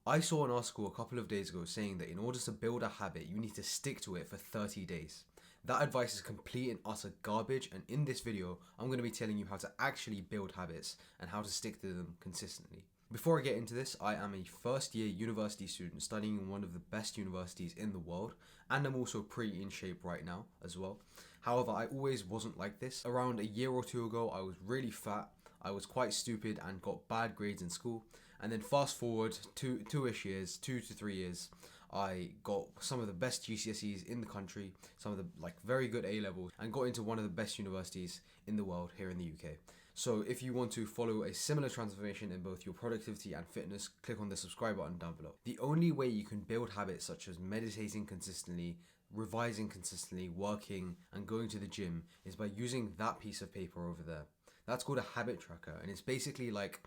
I saw an article a couple of days ago saying that in order to build a habit, you need to stick to it for 30 days. That advice is complete and utter garbage, and in this video, I'm going to be telling you how to actually build habits and how to stick to them consistently. Before I get into this, I am a first year university student studying in one of the best universities in the world, and I'm also pretty in shape right now as well. However, I always wasn't like this. Around a year or two ago, I was really fat, I was quite stupid and got bad grades in school. And then fast forward two-ish years, 2 to 3 years, I got some of the best GCSEs in the country, some of the very good A levels, and got into one of the best universities in the world here in the UK. So if you want to follow a similar transformation in both your productivity and fitness, click on the subscribe button down below. The only way you can build habits such as meditating consistently, revising consistently, working, and going to the gym is by using that piece of paper over there. That's called a habit tracker, and it's basically like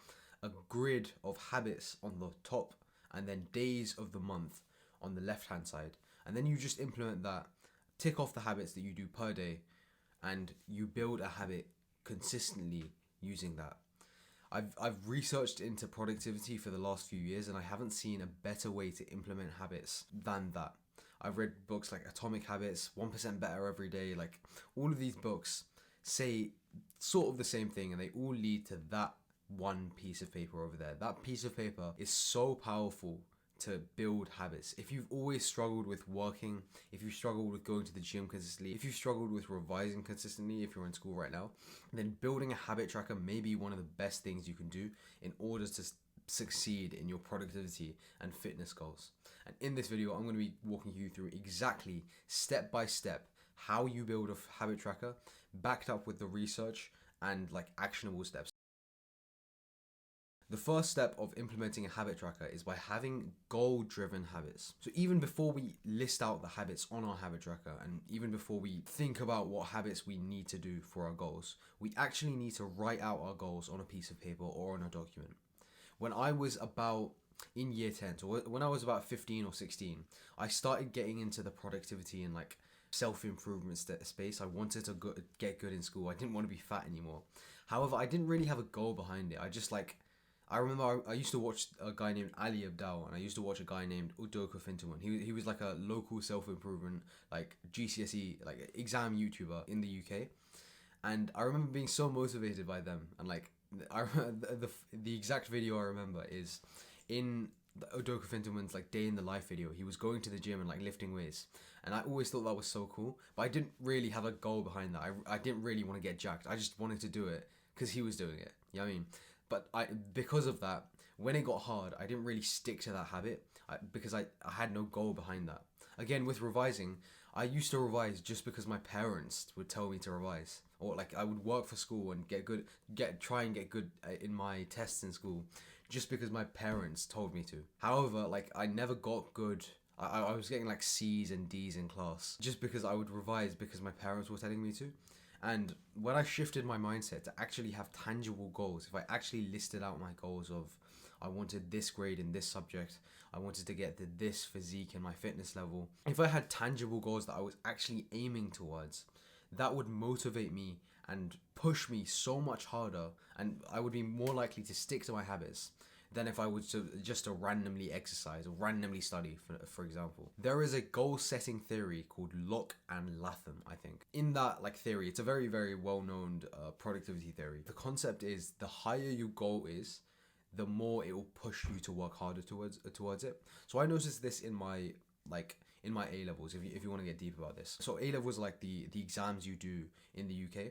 a grid of habits on the top and then days of the month on the left hand side, and then you just implement that, tick off the habits that you do per day, and you build a habit consistently using that. I've researched into productivity for the last few years, and I haven't seen a better way to implement habits than that. I've read books like Atomic Habits, 1% Better Every Day, like all of these books say sort of the same thing, and they all lead to that one piece of paper over there. That piece of paper is so powerful to build habits. If you've always struggled with working, if you've struggled with going to the gym consistently, if you've struggled with revising consistently, if you're in school right now, then building a habit tracker may be one of the best things you can do in order to succeed in your productivity and fitness goals. And in this video, I'm going to be walking you through exactly step by step how you build a habit tracker backed up with the research and actionable steps. The first step of implementing a habit tracker is by having goal-driven habits. So even before we list out the habits on our habit tracker, and even before we think about what habits we need to do for our goals, we actually need to write out our goals on a piece of paper or on a document. When I was about in year 10, so when I was about 15 or 16, I started getting into the productivity and self-improvement space. I wanted to get good in school. I didn't want to be fat anymore. However, I didn't really have a goal behind it. I remember I used to watch a guy named Ali Abdal, and I used to watch a guy named Udoka Fintelman. He was like a local self-improvement, GCSE, exam YouTuber in the UK. And I remember being so motivated by them. And I remember the exact video I remember is in the Udoka Fintelman's day in the life video. He was going to the gym and lifting weights. And I always thought that was so cool. But I didn't really have a goal behind that. I didn't really want to get jacked. I just wanted to do it because he was doing it. You know what I mean? But because of that, when it got hard, I didn't really stick to that habit because I had no goal behind that. Again, with revising, I used to revise just because my parents would tell me to revise. Or I would work for school and try and get good in my tests in school just because my parents told me to. However, I never got good. I was getting C's and D's in class just because I would revise because my parents were telling me to. And when I shifted my mindset to actually have tangible goals, if I actually listed out my goals of I wanted this grade in this subject, I wanted to get to this physique and my fitness level, if I had tangible goals that I was actually aiming towards, that would motivate me and push me so much harder, and I would be more likely to stick to my habits than if I was to randomly exercise or randomly study, for example. There is a goal-setting theory called Locke and Latham, I think. In that theory, it's a very, very well-known productivity theory. The concept is the higher your goal is, the more it will push you to work harder towards it. So I noticed this in my in my A levels. If you want to get deep about this, so A levels are the exams you do in the UK,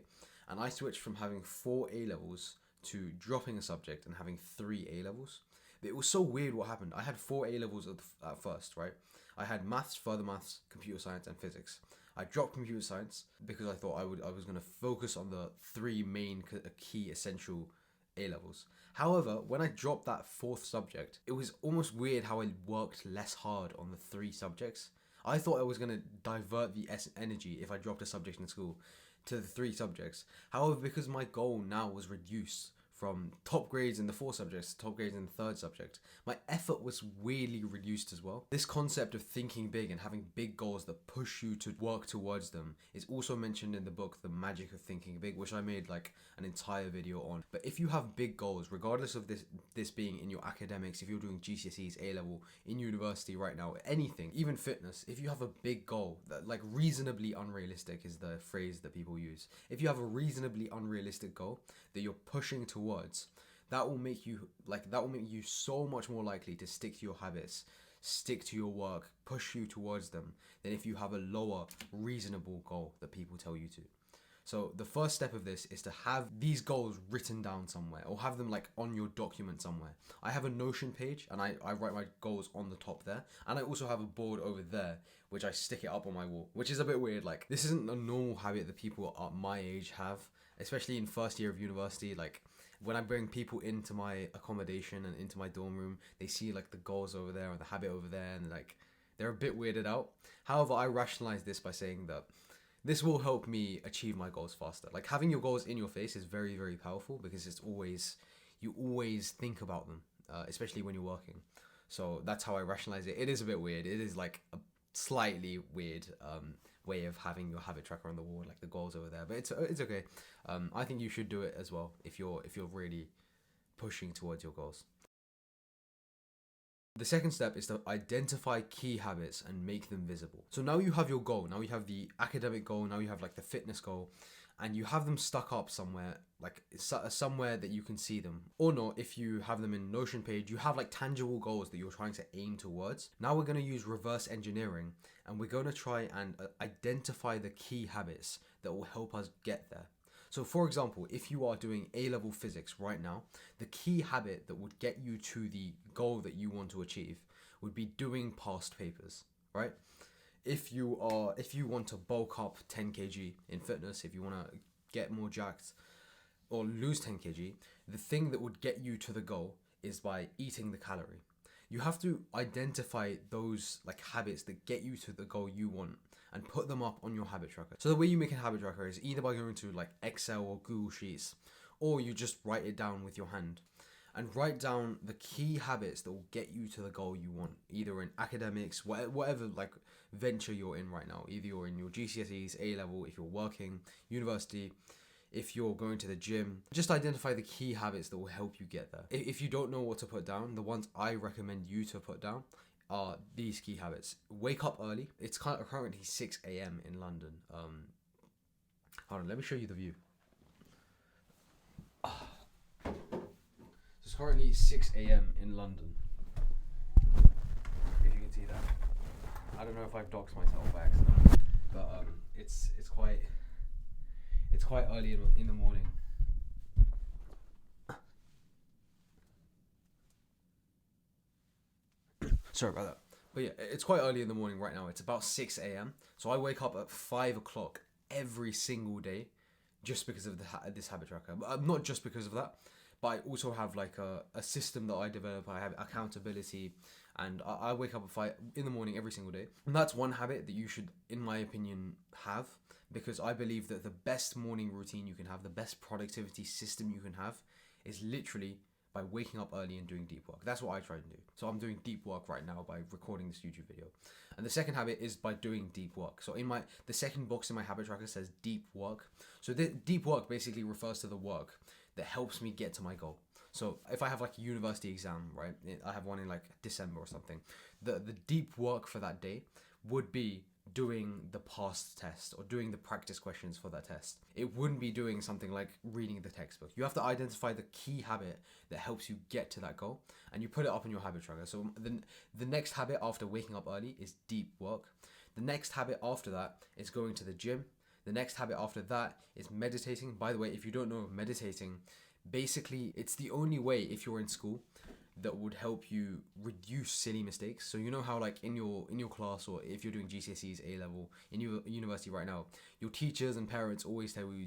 and I switched from having 4 A levels to dropping a subject and having 3 A levels. It was so weird what happened. I had 4 A levels at first, right? I had maths, further maths, computer science, and physics. I dropped computer science because I thought I was going to focus on the 3 main key essential A levels. However, when I dropped that 4th subject, it was almost weird how I worked less hard on the 3 subjects. I thought I was going to divert the energy if I dropped a subject in school to the 3 subjects. However, because my goal now was reduced from top grades in the 4 subjects to top grades in the 3rd subject, my effort was weirdly reduced as well. This concept of thinking big and having big goals that push you to work towards them is also mentioned in the book The Magic of Thinking Big, which I made like an entire video on. But if you have big goals, regardless of this being in your academics, if you're doing GCSEs, A level, in university right now, anything, even fitness, if you have a big goal that like reasonably unrealistic is the phrase that people use. If you have a reasonably unrealistic goal that you're pushing towards, that will make you so much more likely to stick to your habits, stick to your work, push you towards them, than if you have a lower reasonable goal that people tell you to. So the first step of this is to have these goals written down somewhere, or have them like on your document somewhere. I have a Notion page and I write my goals on the top there, and I also have a board over there which I stick it up on my wall, which is a bit weird. Like, this isn't a normal habit that people at my age have, especially in first year of university. Like, when I bring people into my accommodation and into my dorm room, they see like the goals over there or the habit over there, and like they're a bit weirded out. However, I rationalize this by saying that this will help me achieve my goals faster. Like, having your goals in your face is very, very powerful, because you always think about them, especially when you're working. So that's how I rationalize it. It is a bit weird. It is like a slightly weird way of having your habit tracker on the wall, like the goals over there. But it's okay. I think you should do it as well if you're really pushing towards your goals. The second step is to identify key habits and make them visible. So now you have your goal, now you have the academic goal, now you have like the fitness goal, and you have them stuck up somewhere, like somewhere that you can see them. Or not, if you have them in Notion page, you have like tangible goals that you're trying to aim towards. Now we're going to use reverse engineering, and we're going to try and identify the key habits that will help us get there. So for example, if you are doing A-level physics right now, the key habit that would get you to the goal that you want to achieve would be doing past papers, right? If you want to bulk up 10 kg in fitness, if you want to get more jacked or lose 10 kg, the thing that would get you to the goal is by eating the calorie. You have to identify those like habits that get you to the goal you want and put them up on your habit tracker. So the way you make a habit tracker is either by going to like Excel or Google Sheets, or you just write it down with your hand and write down the key habits that will get you to the goal you want, either in academics, whatever like venture you're in right now. Either you're in your GCSEs, A level, if you're working, university, if you're going to the gym. Just identify the key habits that will help you get there. If you don't know what to put down, the ones I recommend you to put down are these key habits. Wake up early. It's currently 6 a.m. in London. Hold on, let me show you the view. It's currently 6 a.m. in London. If you can see that. I don't know if I've doxed myself by accident, but it's quite early in the morning. Sorry about that. But yeah, it's quite early in the morning right now. It's about 6 a.m. So I wake up at 5 o'clock every single day just because of this habit tracker. But not just because of that, but I also have like a system that I develop. I have accountability, and I wake up at 5 in the morning every single day. And that's one habit that you should, in my opinion, have, because I believe that the best morning routine you can have, the best productivity system you can have, is literally by waking up early and doing deep work. That's what I try to do. So I'm doing deep work right now by recording this YouTube video. And the second habit is by doing deep work. So the second box in my habit tracker says deep work. So the deep work basically refers to the work that helps me get to my goal. So if I have like a university exam, right? I have one in like December or something. The deep work for that day would be doing the past test or doing the practice questions for that test. It wouldn't be doing something like reading the textbook. You have to identify the key habit that helps you get to that goal, and you put it up in your habit tracker. So the next habit after waking up early is deep work. The next habit after that is going to the gym. The next habit after that is meditating. By the way, if you don't know, meditating, basically it's the only way, if you're in school, that would help you reduce silly mistakes. So you know how like in your class, or if you're doing GCSEs, A level, in your university right now, your teachers and parents always tell you,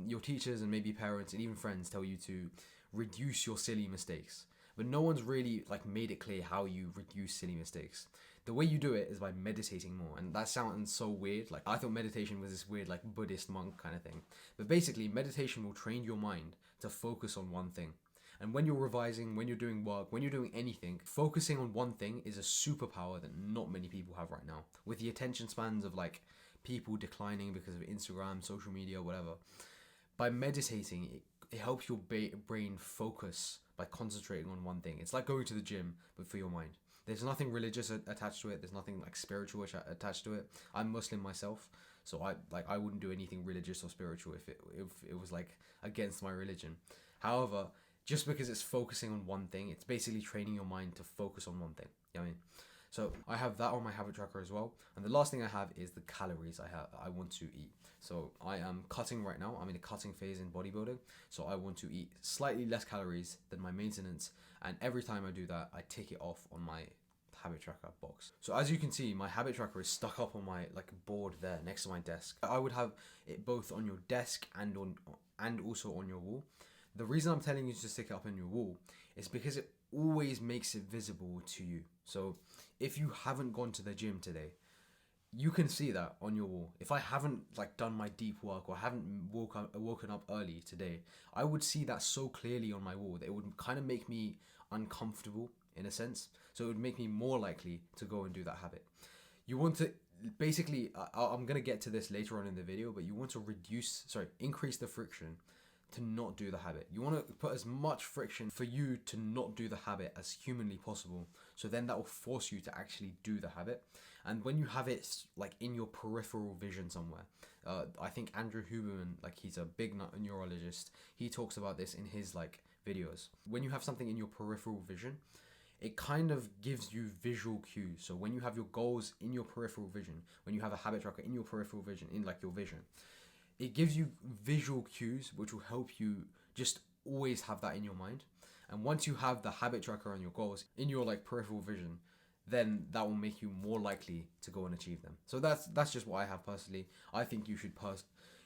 your teachers and maybe parents and even friends tell you to reduce your silly mistakes. But no one's really like made it clear how you reduce silly mistakes. The way you do it is by meditating more, and that sounds so weird. Like, I thought meditation was this weird like Buddhist monk kind of thing. But basically, meditation will train your mind to focus on one thing. And when you're revising, when you're doing work, when you're doing anything, focusing on one thing is a superpower that not many people have right now. With the attention spans of like people declining because of Instagram, social media, whatever, by meditating, it helps your brain focus by concentrating on one thing. It's like going to the gym, but for your mind. There's nothing religious attached to it. There's nothing like spiritual attached to it. I'm Muslim myself, so I wouldn't do anything religious or spiritual if it was like against my religion. However, just because it's focusing on one thing, it's basically training your mind to focus on one thing. You know what I mean? So I have that on my habit tracker as well. And the last thing I have is the calories I want to eat. So I am cutting right now. I'm in a cutting phase in bodybuilding. So I want to eat slightly less calories than my maintenance. And every time I do that, I tick it off on my habit tracker box. So as you can see, my habit tracker is stuck up on my like board there next to my desk. I would have it both on your desk and also on your wall. The reason I'm telling you to stick it up on your wall is because it always makes it visible to you. So if you haven't gone to the gym today, you can see that on your wall. If I haven't like done my deep work or haven't woken up early today, I would see that so clearly on my wall that it would kind of make me uncomfortable in a sense. So it would make me more likely to go and do that habit. You want to basically, I'm going to get to this later on in the video, but you want to increase the friction to not do the habit. You want to put as much friction for you to not do the habit as humanly possible. So then that will force you to actually do the habit. And when you have it like in your peripheral vision somewhere, I think Andrew Huberman, like he's a big neurologist, he talks about this in his like videos. When you have something in your peripheral vision, it kind of gives you visual cues. So when you have your goals in your peripheral vision, when you have a habit tracker in your peripheral vision, in like your vision, it gives you visual cues which will help you just always have that in your mind. And once you have the habit tracker and your goals in your like peripheral vision, then that will make you more likely to go and achieve them. So that's just what I have personally. I think you should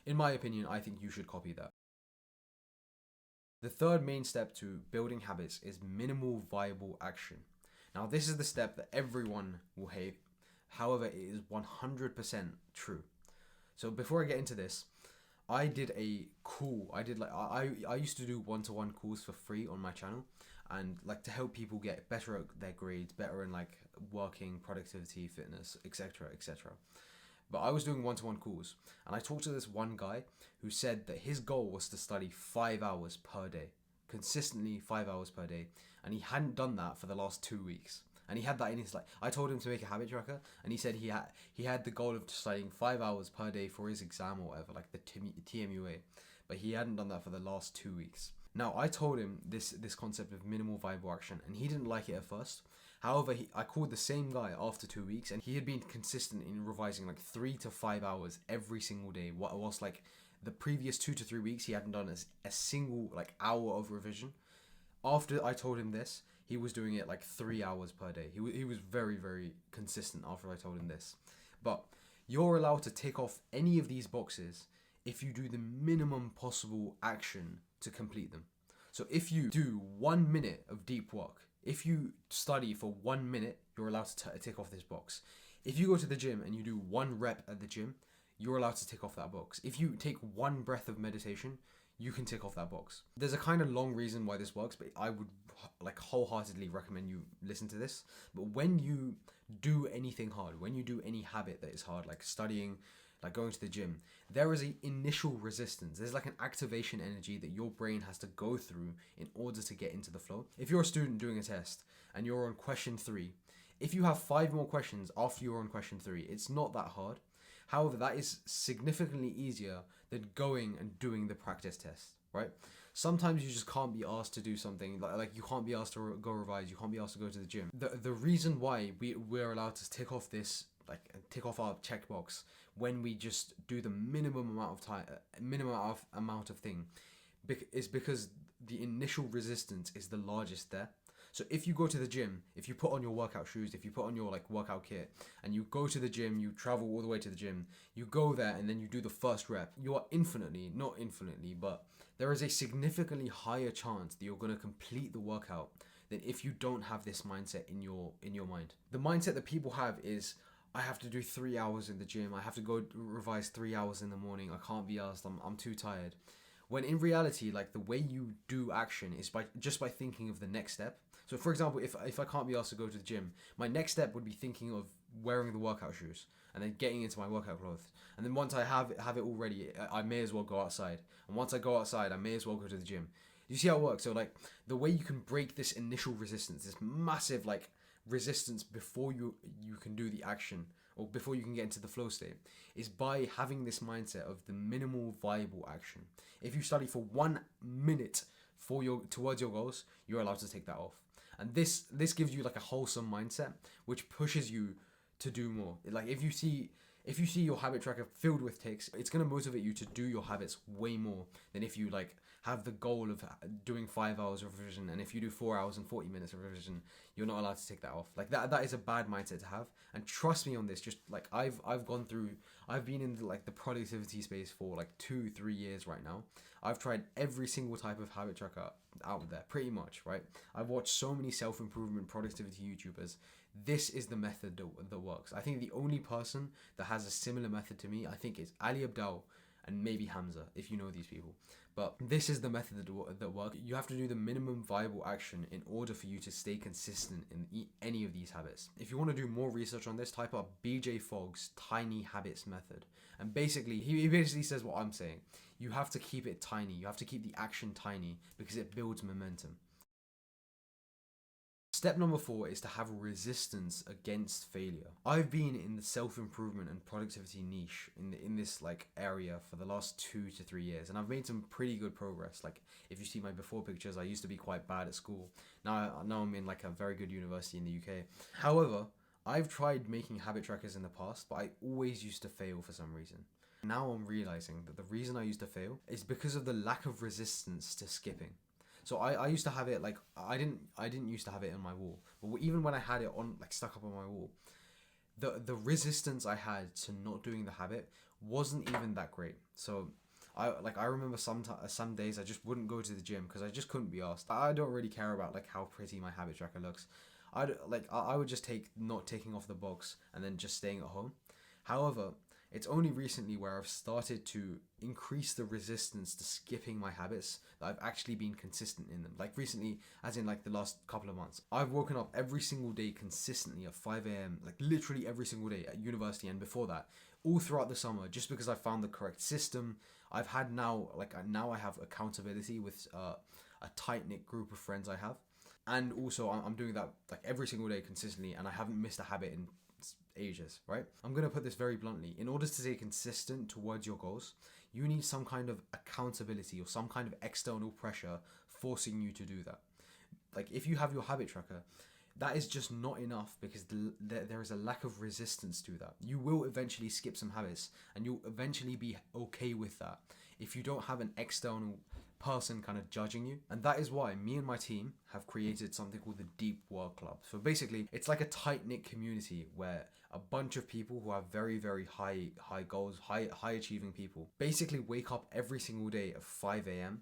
in my opinion, I think you should copy that. The third main step to building habits is minimal viable action. Now this is the step that everyone will hate. However, it is 100% true. So before I get into this, I did a call. I used to do one-to-one calls for free on my channel, and like to help people get better at their grades, better in like working, productivity, fitness, etc., etc. But I was doing one-to-one calls, and I talked to this one guy who said that his goal was to study 5 hours per day, consistently 5 hours per day, and he hadn't done that for the last 2 weeks. And he had that in his like. I told him to make a habit tracker, and he said he had the goal of studying 5 hours per day for his exam or whatever, like the TMUA, but he hadn't done that for the last 2 weeks. Now I told him this concept of minimal viable action, and he didn't like it at first. However, I called the same guy after 2 weeks, and he had been consistent in revising like 3 to 5 hours every single day. Whilst like the previous 2 to 3 weeks, he hadn't done a single like hour of revision. After I told him this, he was doing it like 3 hours per day. He was very, very consistent after I told him this. But you're allowed to tick off any of these boxes if you do the minimum possible action to complete them. So if you do 1 minute of deep work, if you study for 1 minute, you're allowed to tick off this box. If you go to the gym and you do 1 rep at the gym, you're allowed to tick off that box. If you take 1 breath of meditation, you can tick off that box. There's a kind of long reason why this works, but I would like wholeheartedly recommend you listen to this. But when you do anything hard, when you do any habit that is hard, like studying, like going to the gym, there is an initial resistance. There's like an activation energy that your brain has to go through in order to get into the flow. If you're a student doing a test and you're on question 3, if you have 5 more questions after you're on question 3, it's not that hard. However, that is significantly easier than going and doing the practice test, right? Sometimes you just can't be asked to do something, like you can't be asked to go revise, you can't be asked to go to the gym. The reason why we're allowed to tick off this, like tick off our checkbox when we just do the minimum amount of time, amount of thing, is because the initial resistance is the largest there. So if you go to the gym, if you put on your workout shoes, if you put on your like workout kit and you go to the gym, you travel all the way to the gym, you go there and then you do the first rep, you are not infinitely, but there is a significantly higher chance that you're going to complete the workout than if you don't have this mindset in your mind. The mindset that people have is, I have to do 3 hours in the gym, I have to go revise 3 hours in the morning, I can't be asked, I'm too tired. when in reality, like, the way you do action is by thinking of the next step. So for example, if I can't be asked to go to the gym, my next step would be thinking of wearing the workout shoes and then getting into my workout clothes. And then once I have it all ready, I may as well go outside. And once I go outside, I may as well go to the gym. You see how it works? So like, the way you can break this initial resistance, this massive like resistance before you can do the action, or before you can get into the flow state, is by having this mindset of the minimal viable action. If you study for 1 minute towards your goals, you're allowed to take that off. And this gives you like a wholesome mindset, which pushes you to do more. Like, if you see your habit tracker filled with ticks, it's going to motivate you to do your habits way more than if you like have the goal of doing 5 hours of revision, and if you do 4 hours and 40 minutes of revision, you're not allowed to take that off. Like, that is a bad mindset to have. And trust me on this, just like I've been in the productivity space for like 2-3 years right now. I've tried every single type of habit tracker out there, pretty much, right? I've watched so many self-improvement productivity YouTubers. This is the method that works. I think the only person that has a similar method to me, I think, is Ali Abdal and maybe Hamza, if you know these people. But this is the method that works. You have to do the minimum viable action in order for you to stay consistent in any of these habits. If you want to do more research on this, type up BJ Fogg's Tiny Habits Method. And basically, he basically says what I'm saying. You have to keep it tiny. You have to keep the action tiny because it builds momentum. Step number 4 is to have resistance against failure. I've been in the self-improvement and productivity niche in this like area for the last 2 to 3 years, and I've made some pretty good progress. Like, if you see my before pictures, I used to be quite bad at school. Now I'm in like a very good university in the UK. However, I've tried making habit trackers in the past, but I always used to fail for some reason. Now I'm realizing that the reason I used to fail is because of the lack of resistance to skipping. So I used to have it like, I didn't used to have it on my wall, but even when I had it on like stuck up on my wall, the resistance I had to not doing the habit wasn't even that great. So I remember some days I just wouldn't go to the gym because I just couldn't be asked. I don't really care about like how pretty my habit tracker looks. I would just take not taking off the box and then just staying at home. However, it's only recently where I've started to increase the resistance to skipping my habits that I've actually been consistent in them. Like recently, as in like the last couple of months, I've woken up every single day consistently at 5 a.m. like literally every single day at university, and before that, all throughout the summer, just because I found the correct system. I have accountability with a tight-knit group of friends I have. And also I'm doing that like every single day consistently, and I haven't missed a habit in ages, right? I'm going to put this very bluntly. In order to stay consistent towards your goals, you need some kind of accountability or some kind of external pressure forcing you to do that. Like, if you have your habit tracker, that is just not enough because there is a lack of resistance to that. You will eventually skip some habits and you'll eventually be okay with that if you don't have an external person kind of judging you. And that is why me and my team have created something called the Deep Work Club. So basically, it's like a tight-knit community where a bunch of people who have very, very high goals, high achieving people, basically wake up every single day at 5 a.m.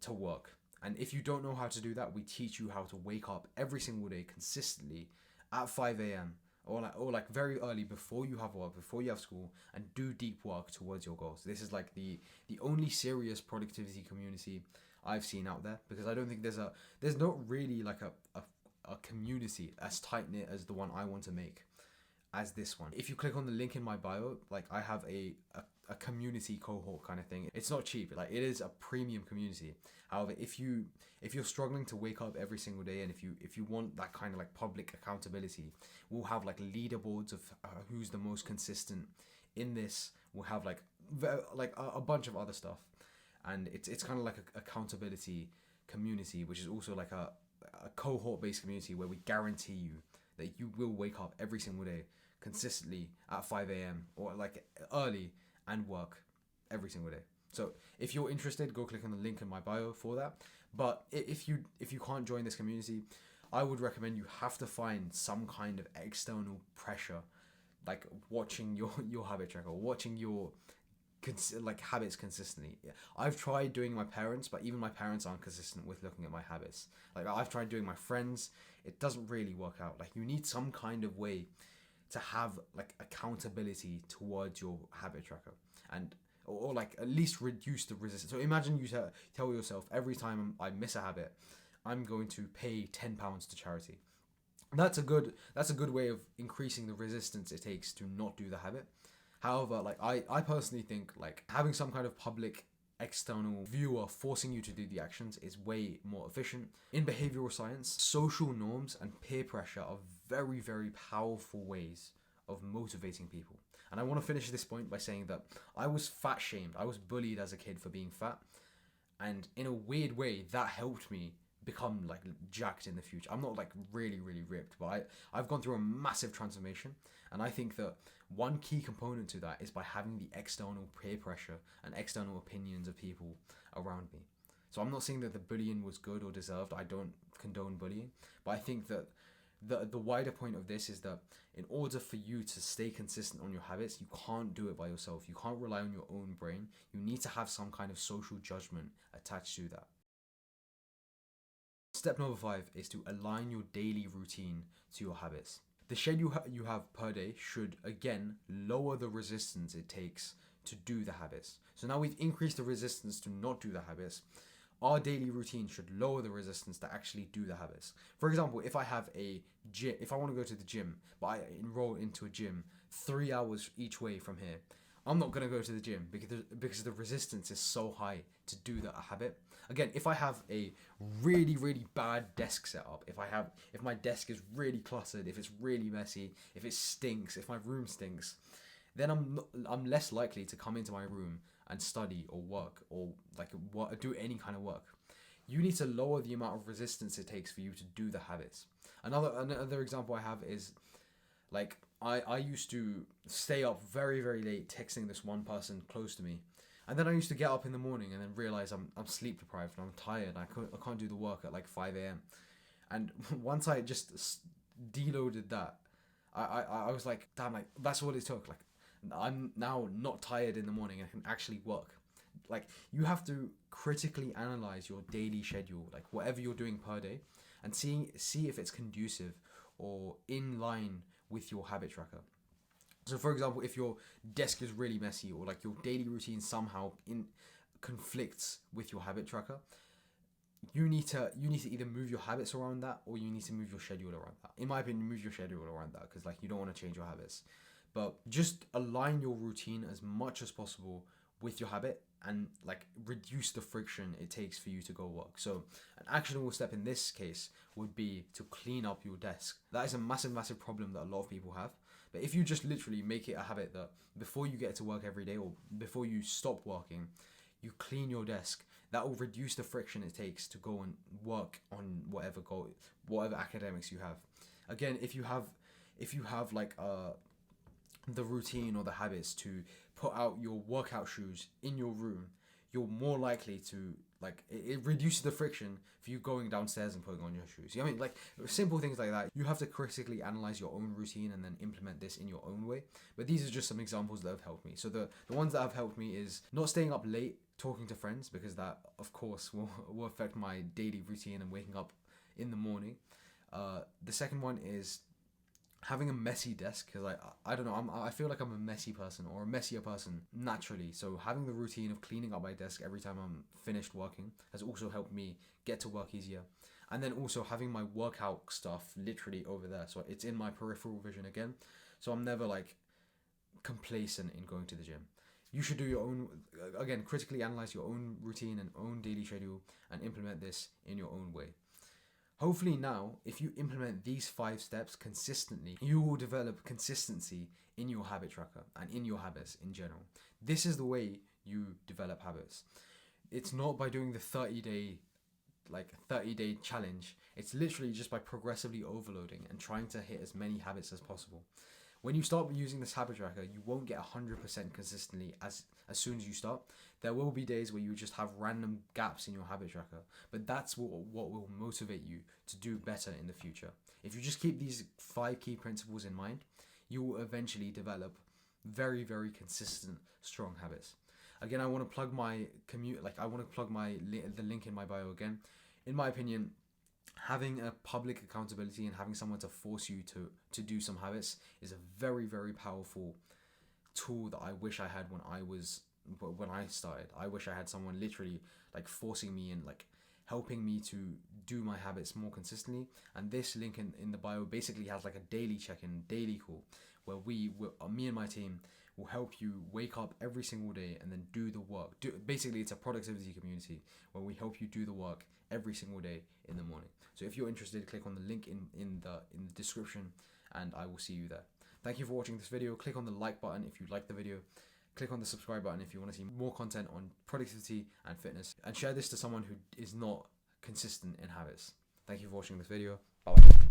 to work. And if you don't know how to do that, we teach you how to wake up every single day consistently at 5 a.m. or like very early before you have work, before you have school, and do deep work towards your goals. This is like the only serious productivity community I've seen out there, because I don't think there's not really like a community as tight knit as the one I want to make as this one. If you click on the link in my bio, like, I have a community cohort kind of thing. It's not cheap, like it is a premium community. However, if you're struggling to wake up every single day, and if you want that kind of like public accountability, we'll have like leaderboards of who's the most consistent in this. We'll have like a bunch of other stuff, and it's kind of like a accountability community, which is also like a cohort based community where we guarantee you that you will wake up every single day consistently at 5 a.m. or like early and work every single day. So if you're interested, go click on the link in my bio for that. But if you can't join this community, I would recommend you have to find some kind of external pressure, like watching your habit tracker, watching your habits consistently. I've tried doing my parents, but even my parents aren't consistent with looking at my habits. Like, I've tried doing my friends, it doesn't really work out. Like, you need some kind of way to have like accountability towards your habit tracker. And or like at least reduce the resistance. So imagine you tell yourself, every time I miss a habit, I'm going to pay £10 to charity. That's a good way of increasing the resistance it takes to not do the habit. However, like I personally think like having some kind of public external viewer forcing you to do the actions is way more efficient. In behavioral science, social norms and peer pressure are very, very powerful ways of motivating people. And I want to finish this point by saying that I was fat shamed. I was bullied as a kid for being fat. And in a weird way, that helped me become like jacked in the future. I'm not like really, really ripped, but I've gone through a massive transformation. And I think that one key component to that is by having the external peer pressure and external opinions of people around me. So I'm not saying that the bullying was good or deserved. I don't condone bullying, but I think that the wider point of this is that in order for you to stay consistent on your habits, you can't do it by yourself. You can't rely on your own brain. You need to have some kind of social judgment attached to that. Step number 5 is to align your daily routine to your habits. The schedule you have per day should again lower the resistance it takes to do the habits. So now we've increased the resistance to not do the habits. Our daily routine should lower the resistance to actually do the habits. For example, if I have a gym, if I want to go to the gym, but I enroll into a gym 3 hours each way from here, I'm not going to go to the gym because the resistance is so high to do that habit. Again, if I have a really, really bad desk setup, if my desk is really cluttered, if it's really messy, if it stinks, if my room stinks, then I'm less likely to come into my room and study or work or do any kind of work. You need to lower the amount of resistance it takes for you to do the habits. Another example I have is like I used to stay up very, very late texting this one person close to me. And then I used to get up in the morning and then realize I'm sleep deprived and I'm tired. I can't do the work at like 5 a.m. And once I just deloaded that, I was like, damn, like that's what it took. Like I'm now not tired in the morning. I can actually work. Like you have to critically analyze your daily schedule, like whatever you're doing per day, and see if it's conducive or in line with your habit tracker. So for example, if your desk is really messy or like your daily routine somehow conflicts with your habit tracker, you need to either move your habits around that or you need to move your schedule around that. In my opinion, move your schedule around that because like you don't want to change your habits. But just align your routine as much as possible with your habit and like reduce the friction it takes for you to go work. So an actionable step in this case would be to clean up your desk. That is a massive, massive problem that a lot of people have. But if you just literally make it a habit that before you get to work every day or before you stop working, you clean your desk, that will reduce the friction it takes to go and work on whatever academics you have. Again, if you have like the routine or the habits to put out your workout shoes in your room, you're more likely to like it reduces the friction for you going downstairs and putting on your shoes. You know what I mean? Like simple things like that. You have to critically analyze your own routine and then implement this in your own way. But these are just some examples that have helped me. So the ones that have helped me is not staying up late talking to friends, because that of course will affect my daily routine and waking up in the morning. The second one is having a messy desk, because I don't know, I feel like I'm a messy person or a messier person naturally. So having the routine of cleaning up my desk every time I'm finished working has also helped me get to work easier. And then also having my workout stuff literally over there, so it's in my peripheral vision again. So I'm never like complacent in going to the gym. You should do your own, again, critically analyze your own routine and own daily schedule and implement this in your own way. Hopefully now, if you implement these 5 steps consistently, you will develop consistency in your habit tracker and in your habits in general. This is the way you develop habits. It's not by doing the 30-day challenge. It's literally just by progressively overloading and trying to hit as many habits as possible. When you start using this habit tracker, you won't get 100% consistently as soon as you start. There will be days where you just have random gaps in your habit tracker, but that's what will motivate you to do better in the future. If you just keep these 5 key principles in mind, you will eventually develop very, very consistent, strong habits. Again, I want to plug my the link in my bio again. In my opinion, having a public accountability and having someone to force you to do some habits is a very, very powerful tool that I wish I had when I was when I started. I wish I had someone literally like forcing me and like helping me to do my habits more consistently. And this link in the bio basically has like a daily check-in, daily call, where me and my team will help you wake up every single day and then do the work. Basically, it's a productivity community where we help you do the work every single day in the morning. So if you're interested, click on the link in the description, and I will see you there. Thank you for watching this video. Click on the like button if you like the video. Click on the subscribe button if you want to see more content on productivity and fitness. And share this to someone who is not consistent in habits. Thank you for watching this video. Bye bye.